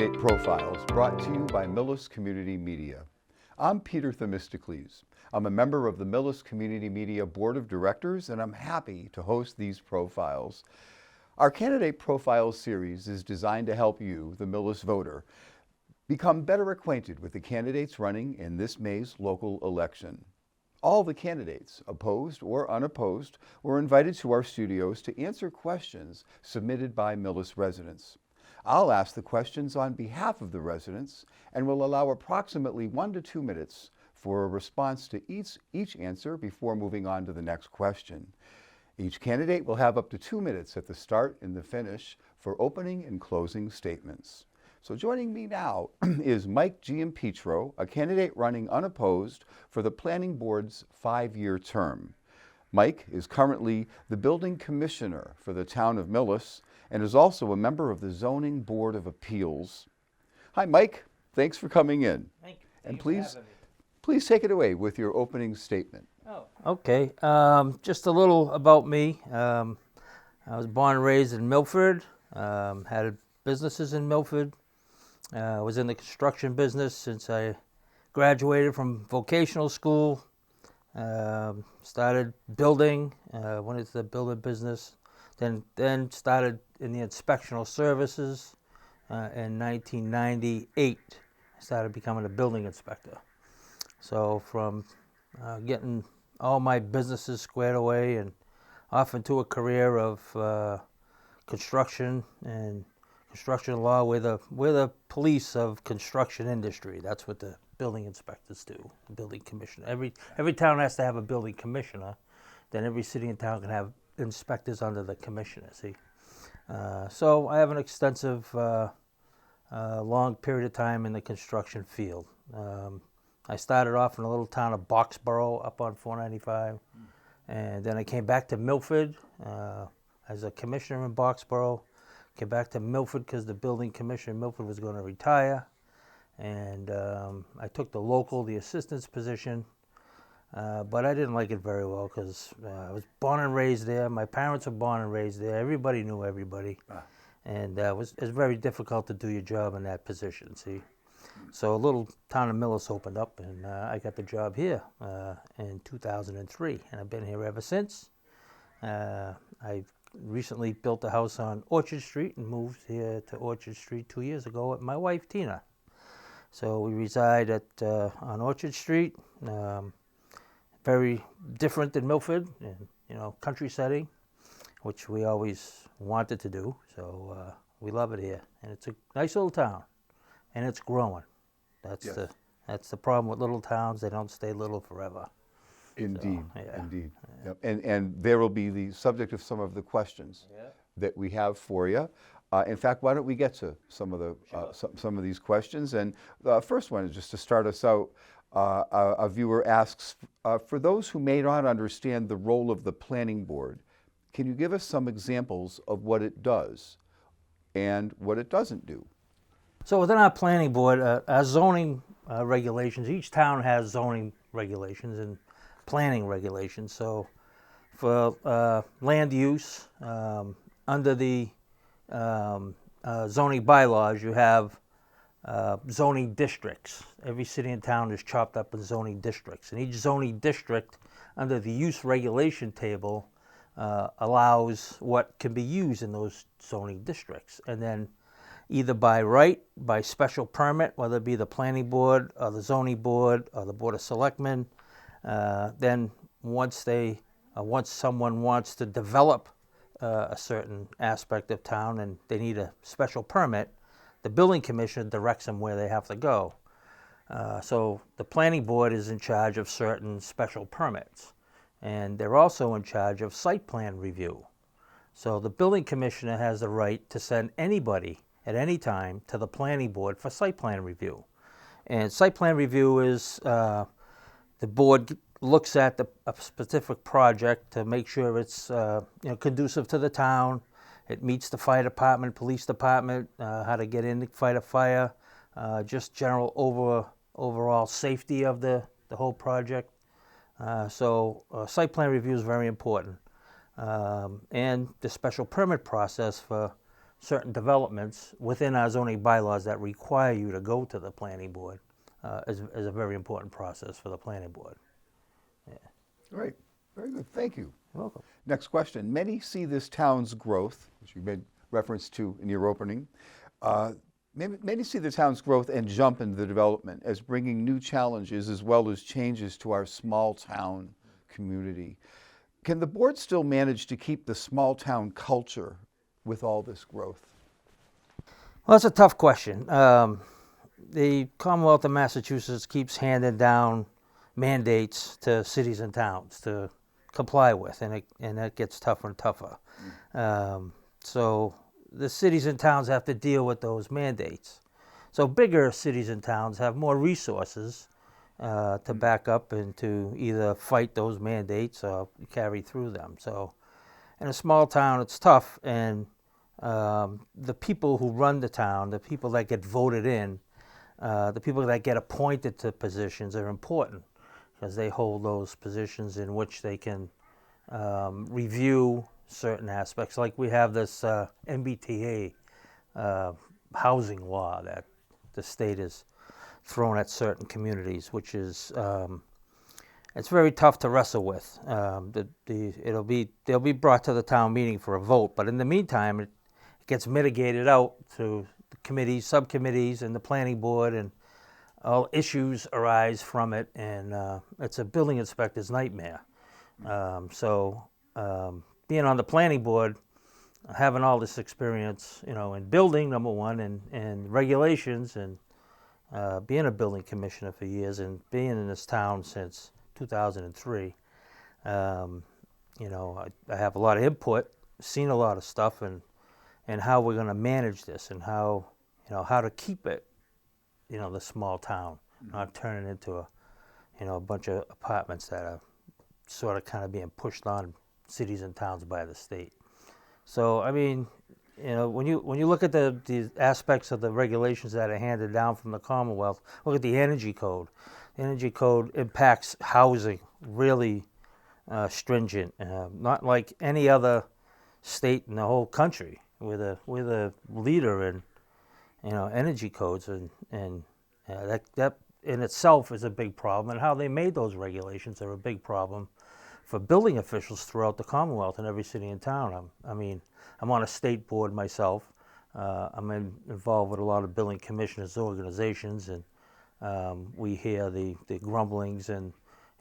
Candidate Profiles, brought to you by Millis Community Media. I'm Peter Themistocles. I'm a member of the Millis Community Media Board of Directors, and I'm happy to host these profiles. Our Candidate Profiles series is designed to help you, the Millis voter, become better acquainted with the candidates running in this May's local election. All the candidates, opposed or unopposed, were invited to our studios to answer questions submitted by Millis residents. I'll ask the questions on behalf of the residents and will allow approximately 1 to 2 minutes for a response to each answer before moving on to the next question. Each candidate will have up to 2 minutes at the start and the finish for opening and closing statements. So joining me now is Mike Giampietro, a candidate running unopposed for the Planning Board's 5-year term. Mike is currently the Building Commissioner for the town of Millis and is also a member of the Zoning Board of Appeals. Hi, Mike. Thanks for coming in. Thank you. And please take it away with your opening statement. Oh, okay. Just a little about me. I was born and raised in Milford, had businesses in Milford. Was in the construction business since I graduated from vocational school. Started building, went into the building business, then started in the inspectional services. In 1998, I started becoming a building inspector. So from getting all my businesses squared away and off into a career of construction and construction law, we're the police of construction industry. That's what the building inspectors do, the building commissioner. Every town has to have a building commissioner. Then every city and town can have inspectors under the commissioner, see. So I have an extensive, long period of time in the construction field. I started off in a little town of Boxborough up on 495. And then I came back to Milford as a commissioner in Boxborough. Came back to Milford because the building commissioner in Milford was going to retire. And I took the assistant's position, but I didn't like it very well because I was born and raised there. My parents were born and raised there. Everybody knew everybody. And it was very difficult to do your job in that position, see. So a little town of Millis opened up, and I got the job here in 2003, and I've been here ever since. I've recently built a house on Orchard Street and moved here to Orchard Street 2 years ago with my wife, Tina. So we reside on Orchard Street, very different than Milford, and, country setting, which we always wanted to do. So we love it here, and it's a nice little town, and it's growing. That's the problem with little towns; they don't stay little forever. Indeed, so, yeah. Indeed. Yep. And there will be the subject of some of the questions that we have for you. In fact, why don't we get to some of the some of these questions? And the first one is just to start us out. A viewer asks, for those who may not understand the role of the planning board, can you give us some examples of what it does and what it doesn't do? So within our planning board, our zoning regulations, each town has zoning regulations and planning regulations. So for land use, under the zoning bylaws, you have zoning districts. Every city and town is chopped up in zoning districts. And each zoning district under the use regulation table allows what can be used in those zoning districts. And then either by right, by special permit, whether it be the planning board or the zoning board or the board of selectmen, then once someone wants to develop a certain aspect of town and they need a special permit, the building commissioner directs them where they have to go. So the planning board is in charge of certain special permits, and they're also in charge of site plan review. So the building commissioner has the right to send anybody at any time to the planning board for site plan review. And site plan review is the board looks at a specific project to make sure it's conducive to the town. It meets the fire department, police department, how to get in to fight a fire, just general overall safety of the whole project. So site plan review is very important. And the special permit process for certain developments within our zoning bylaws that require you to go to the planning board is a very important process for the planning board. Great, very good, thank you. You're welcome. Next question. Many see this town's growth, which you made reference to in your opening, many see the town's growth and jump in the development as bringing new challenges as well as changes to our small town community. Can the board still manage to keep the small town culture with all this growth? Well, that's a tough question. The Commonwealth of Massachusetts keeps handing down mandates to cities and towns to comply with, and that gets tougher and tougher. So the cities and towns have to deal with those mandates. So bigger cities and towns have more resources to back up and to either fight those mandates or carry through them. So in a small town, it's tough, and the people who run the town, the people that get voted in, the people that get appointed to positions are important because they hold those positions in which they can review certain aspects. Like we have this NBTA housing law that the state has thrown at certain communities, which is it's very tough to wrestle with. They'll be brought to the town meeting for a vote, but in the meantime, it gets mitigated out through the committees, subcommittees, and the planning board, and all issues arise from it, and it's a building inspector's nightmare. Being on the planning board, having all this experience, in building, number one, and regulations, and being a building commissioner for years, and being in this town since 2003, I have a lot of input, seen a lot of stuff, and how we're going to manage this, and how to keep it, the small town, not turn it into a bunch of apartments that are sort of kind of being pushed on cities and towns by the state. So, I mean, when you look at the aspects of the regulations that are handed down from the Commonwealth, look at the energy code. The energy code impacts housing really stringent, not like any other state in the whole country. We're the leader in energy codes, and that in itself is a big problem. And how they made those regulations are a big problem for building officials throughout the Commonwealth in every city and town. I'm on a state board myself. I'm involved with a lot of building commissioners organizations, and we hear the grumblings and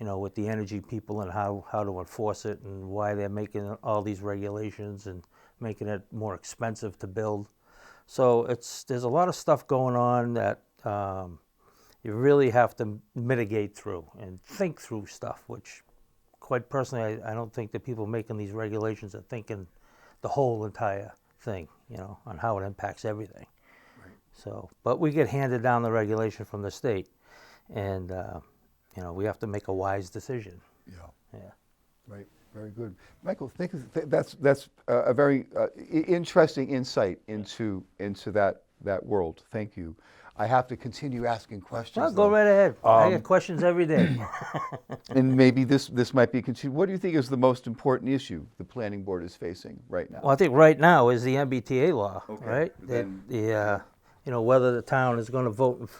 with the energy people and how to enforce it and why they're making all these regulations and making it more expensive to build. So there's a lot of stuff going on that you really have to mitigate through and think through stuff, which quite personally, I don't think the people making these regulations are thinking the whole entire thing, on how it impacts everything. Right. So, but we get handed down the regulation from the state, and we have to make a wise decision. Yeah. Right. Very good, Michael. That's a very interesting insight into that world. Thank you. I have to continue asking questions. Well, go right ahead. I get questions every day. And maybe this might be continued. What do you think is the most important issue the planning board is facing right now? Well, I think right now is the NBTA law, okay. right? Whether the town is going to vote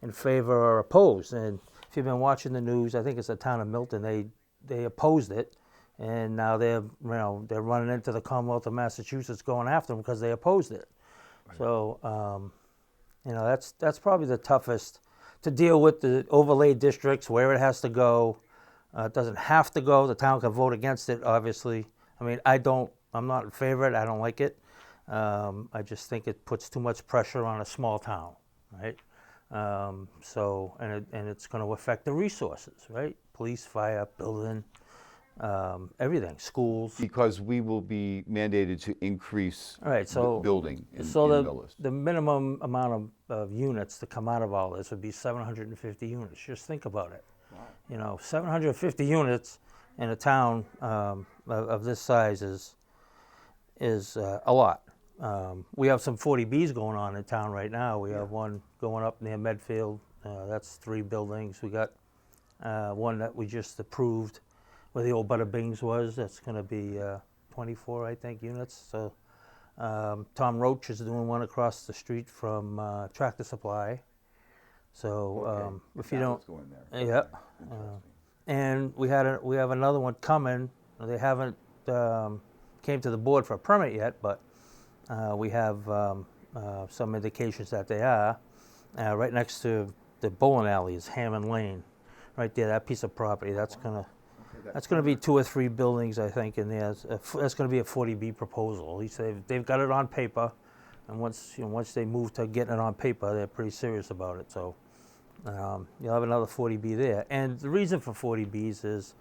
in favor or opposed. And if you've been watching the news, I think it's the town of Milton. They opposed it, and now they're running into the Commonwealth of Massachusetts going after them because they opposed it. Right. So. That's probably the toughest to deal with, the overlay districts, where it has to go. It doesn't have to go. The town can vote against it, obviously. I'm not in favor of it. I don't like it. I just think it puts too much pressure on a small town, right? And it's going to affect the resources, right? Police, fire, building, everything, schools. Because we will be mandated to increase building in Millis. The minimum amount of units to come out of all this would be 750 units. Just think about it. Wow. 750 units in a town of this size is a lot. We have some 40Bs going on in town right now. We have one going up near Medfield. That's 3 buildings. We got one that we just approved where the old Butter Bings was. That's going to be 24, I think, units. So Tom Roach is doing one across the street from Tractor Supply. So Okay. if you That don't, was going there. yeah. Interesting. And we have another one coming. They haven't came to the board for a permit yet, but we have some indications that they are. Right next to the bowling alley is Hammond Lane, right there. That piece of property. That's gonna Okay, that's gonna be 2 or 3 buildings, I think, in there. That's gonna be a 40B proposal. At least they've got it on paper, and once they move to getting it on paper, they're pretty serious about it. So. You'll have another 40B there. And the reason for 40Bs is,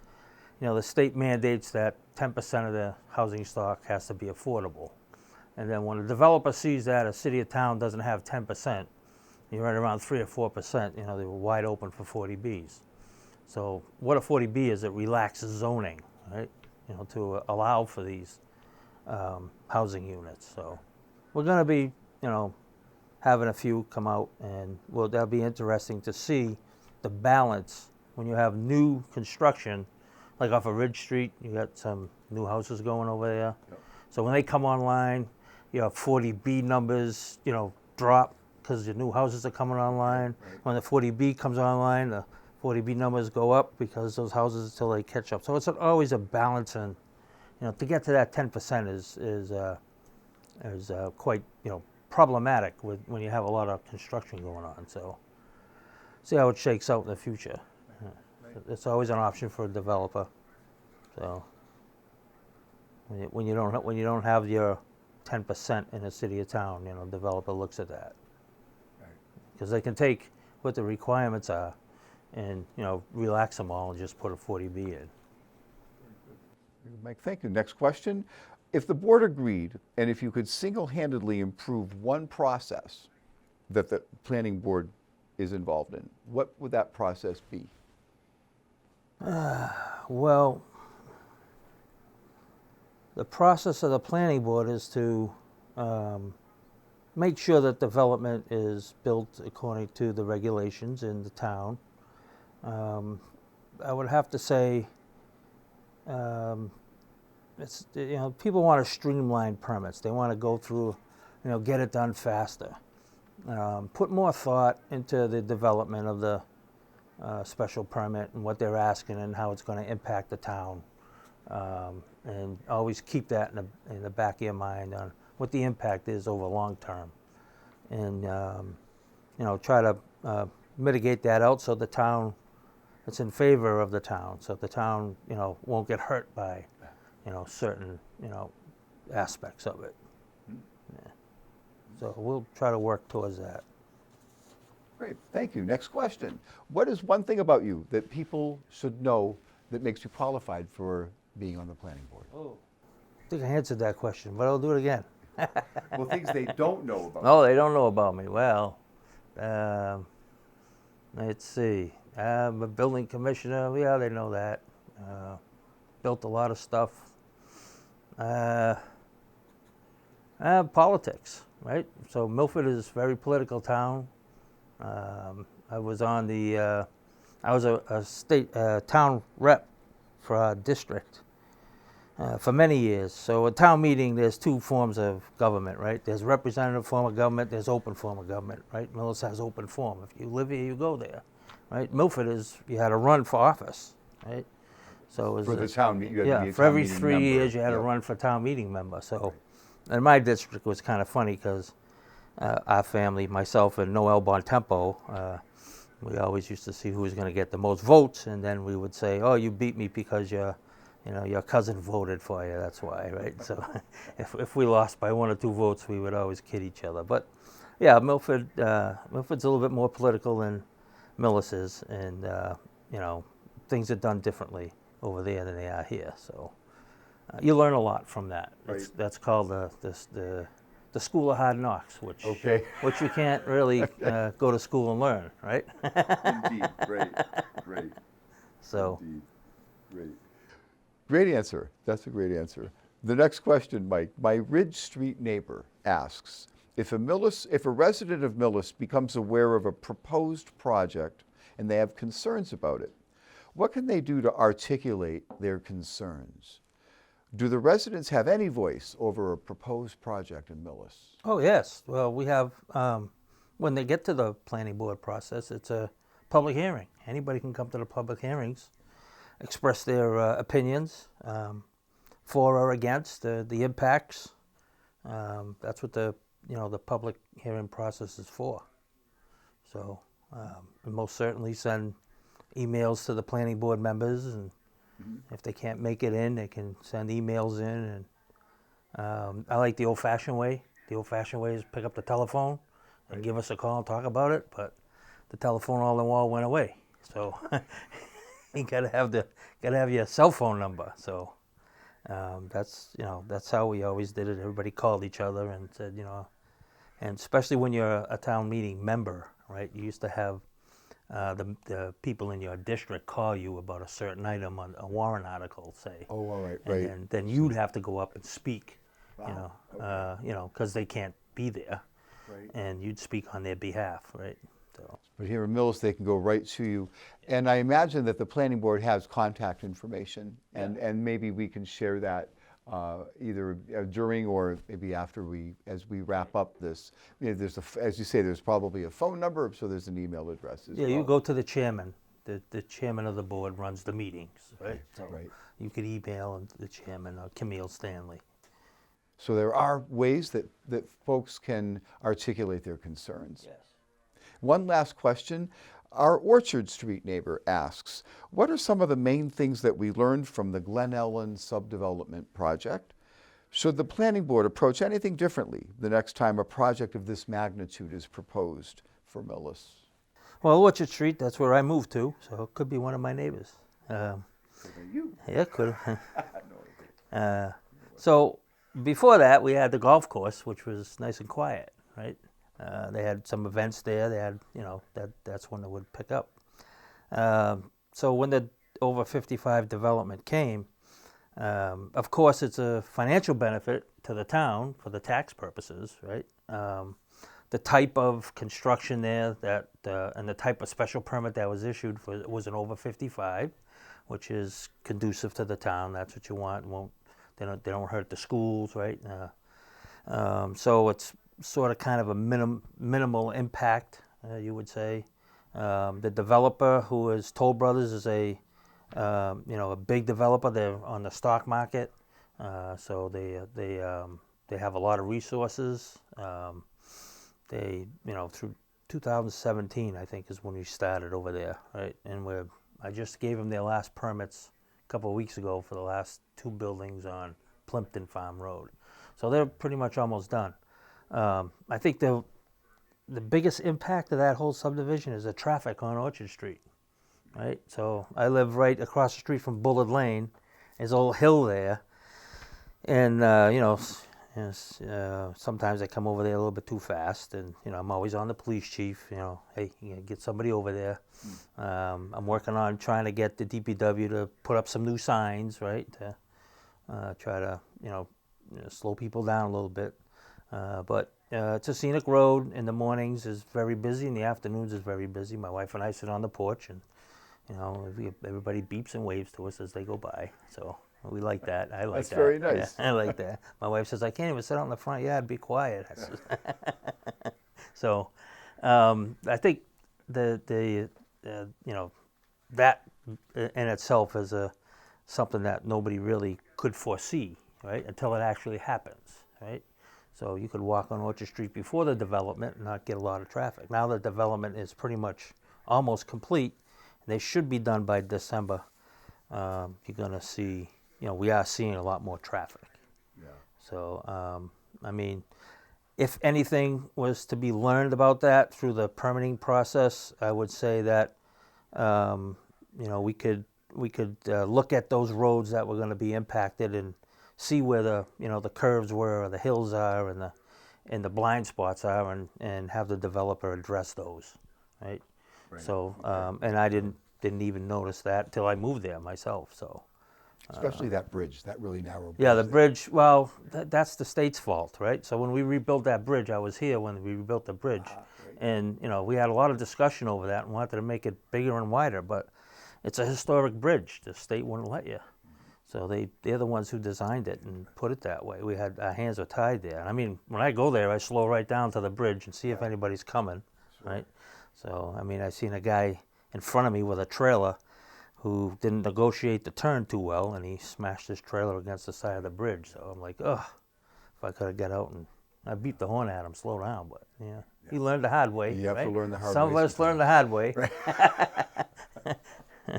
the state mandates that 10% of the housing stock has to be affordable. And then when a developer sees that a city or town doesn't have 10%, you're right around 3 or 4%, they were wide open for 40Bs. So what a 40B is, it relaxes zoning, right? To allow for these housing units. So we're going to be, having a few come out, and that'll be interesting to see the balance when you have new construction, like off of Ridge Street. You got some new houses going over there. Yep. So when they come online, you have 40B numbers, drop because your new houses are coming online. Right. When the 40B comes online, the 40B numbers go up because those houses until they catch up. So it's always a balance, and to get to that 10% is quite problematic when you have a lot of construction going on. So see how it shakes out in the future. Right. It's always an option for a developer. So when you don't have your 10% in a city or town, developer looks at that, because they can take what the requirements are and relax them all and just put a 40B in. Mike, thank you. Next question. If the board agreed, and if you could single-handedly improve one process that the planning board is involved in, what would that process be? Well, the process of the planning board is to make sure that development is built according to the regulations in the town. I would have to say, it's, people want to streamline permits. They want to go through, get it done faster. Put more thought into the development of the special permit and what they're asking and how it's going to impact the town. And always keep that in the back of your mind on what the impact is over long term. And, try to mitigate that out so the town, it's in favor of the town, so the town, won't get hurt by certain, aspects of it. Yeah. So we'll try to work towards that. Great, thank you. Next question. What is one thing about you that people should know that makes you qualified for being on the planning board? Oh, I think I answered that question, but I'll do it again. Well, things they don't know about. No, they don't know about me. Well, let's see. I'm a building commissioner. Yeah, they know that. Built a lot of stuff. Politics, right? So Milford is a very political town. I was on the, I was a state town rep for our district for many years. So a town meeting, there's 2 forms of government, right? There's representative form of government, there's open form of government, right? Millis has open form. If you live here, you go there, right? Milford you had to run for office, right? So it was For the town, you had to be a town for every meeting 3 member. years you had to Yep. run for town meeting member. So, and my district was kind of funny because our family, myself and Noel Bontempo, we always used to see who was going to get the most votes, and then we would say, "Oh, you beat me because your cousin voted for you. That's why, right?" So, if we lost by 1 or 2 votes, we would always kid each other. But yeah, Milford's a little bit more political than Millis is, and things are done differently over there than they are here. So you learn a lot from that. Right. That's called the school of hard knocks, which Okay. which you can't really go to school and learn, right? Indeed, great. So Indeed, great. Great answer. That's a great answer. The next question, Mike. My Ridge Street neighbor asks, if a resident of Millis becomes aware of a proposed project and they have concerns about it, what can they do to articulate their concerns? Do the residents have any voice over a proposed project in Millis? Oh, yes. Well, we have, when they get to the planning board process, it's a public hearing. Anybody can come to the public hearings, express their opinions, for or against the impacts. That's what the public hearing process is for. So, and most certainly send emails to the planning board members, and if they can't make it in, they can send emails in. And I like the old-fashioned way. The old-fashioned way is pick up the telephone and give us a call and talk about it. But the telephone all in the wall went away, so you gotta have your cell phone number. So that's how we always did it. Everybody called each other and said, and especially when you're a town meeting member, right? You used to have the people in your district call you about a certain item on a warrant article, say. Oh, all right, And right. then you'd have to go up and speak, Wow, because they can't be there, Right. and you'd speak on their behalf, right? So. But here in Millis, they can go right to you. And I imagine that the planning board has contact information, and maybe we can share that either during or maybe after as we wrap up this. There's as you say, there's probably a phone number, so there's an email address as well. Yeah, you go to the chairman. The chairman of the board runs the meetings, right? So Right. you could email the chairman, Camille Stanley. So there are ways that folks can articulate their concerns. Yes. One last question. Our Orchard Street neighbor asks, what are some of the main things that we learned from the Glen Ellen subdevelopment project? Should the planning board approach anything differently the next time a project of this magnitude is proposed for Millis? Well, Orchard Street, that's where I moved to, so it could be one of my neighbors. You? Yeah, it could. So before that, we had the golf course, which was nice and quiet, right? They had some events there. They had, that's when it would pick up. So when the over 55 development came, of course, it's a financial benefit to the town for the tax purposes, right? The type of construction there and the type of special permit that was issued was an over 55, which is conducive to the town. That's what you want. They don't hurt the schools, right? So it's sort of kind of a minimal impact, you would say. The developer, who is Toll Brothers, is a big developer. They're on the stock market, so they have a lot of resources. They through 2017, I think, is when we started over there, right? And I just gave them their last permits a couple of weeks ago for the last 2 buildings on Plimpton Farm Road, so they're pretty much almost done. I think the biggest impact of that whole subdivision is the traffic on Orchard Street, right? So I live right across the street from Bullard Lane. There's a little hill there, and sometimes I come over there a little bit too fast, and I'm always on the police chief. Hey, you gotta get somebody over there. I'm working on trying to get the DPW to put up some new signs, right? To try to slow people down a little bit. But it's a scenic road. In the mornings is very busy. In the afternoons is very busy. My wife and I sit on the porch, and everybody beeps and waves to us as they go by. So we like that. I like That's that. very nice. Yeah, I like that. My wife says, I can't even sit out in the front yard, be quiet. I says, so I think that in itself is something that nobody really could foresee, right, until it actually happens, right? So you could walk on Orchard Street before the development and not get a lot of traffic. Now the development is pretty much almost complete. They should be done by December. You're going to see, we are seeing a lot more traffic. Yeah. So, if anything was to be learned about that through the permitting process, I would say that, we could look at those roads that were going to be impacted and see where the curves were, or the hills are, and the blind spots are, and have the developer address those, right? Right. So, and I didn't even notice that till I moved there myself. So, Especially that bridge, that really narrow bridge. yeah, the there. bridge. Well, that's the state's fault, right? So when we rebuilt that bridge, I was here when we rebuilt the bridge, Right. and we had a lot of discussion over that and wanted to make it bigger and wider, but it's a historic bridge. The state wouldn't let you. So they're the ones who designed it and put it that way. Our hands were tied there. I mean, when I go there, I slow right down to the bridge and see if anybody's coming, right? So, I mean, I seen a guy in front of me with a trailer who didn't negotiate the turn too well, and he smashed his trailer against the side of the bridge. So I'm like, ugh, if I could have got out and I beat the horn at him, slow down, but yeah. He learned the hard way. You have right? to learn the hard Some way. of us learn the hard way.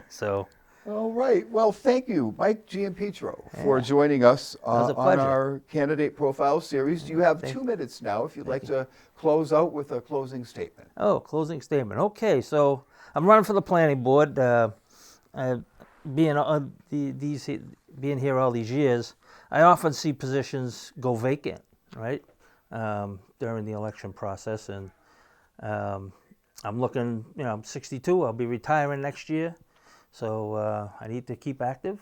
So. All right. Well, thank you, Mike Giampietro, for joining us was a on pleasure. our candidate profile series. You have 2 minutes now if you'd like to close out with a closing statement. Oh, closing statement. Okay, so I'm running for the planning board. Being here all these years, I often see positions go vacant, right, during the election process. And I'm looking, I'm 62. I'll be retiring next year. So I need to keep active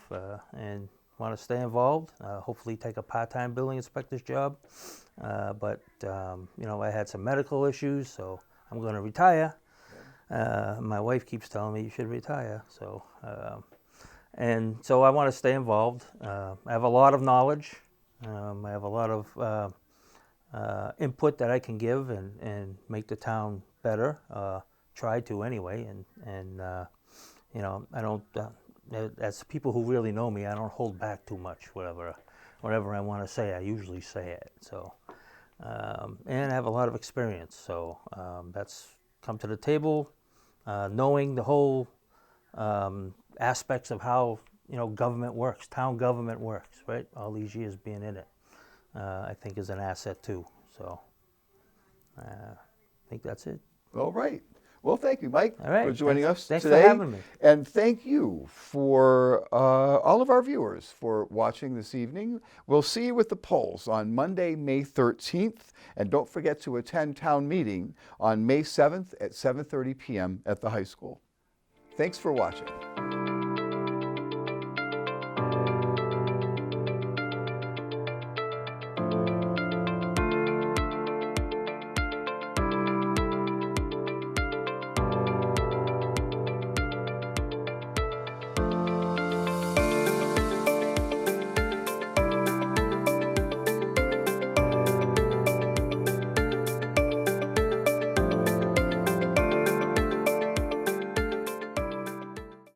and want to stay involved, hopefully take a part-time building inspector's job. But I had some medical issues, so I'm going to retire. My wife keeps telling me you should retire. So I want to stay involved. I have a lot of knowledge. I have a lot of input that I can give and make the town better. Try to anyway, and I don't, as people who really know me, I don't hold back too much. Whatever I want to say, I usually say it. So, and I have a lot of experience. So that's come to the table, knowing the whole aspects of how government works, town government works. Right, all these years being in it, I think is an asset too. So, I think that's it. All right. Well, thank you, Mike, All right. for joining us Thanks today. for having me. And thank you for all of our viewers for watching this evening. We'll see you with the polls on Monday, May 13th. And don't forget to attend town meeting on May 7th at 7:30 p.m. at the high school. Thanks for watching.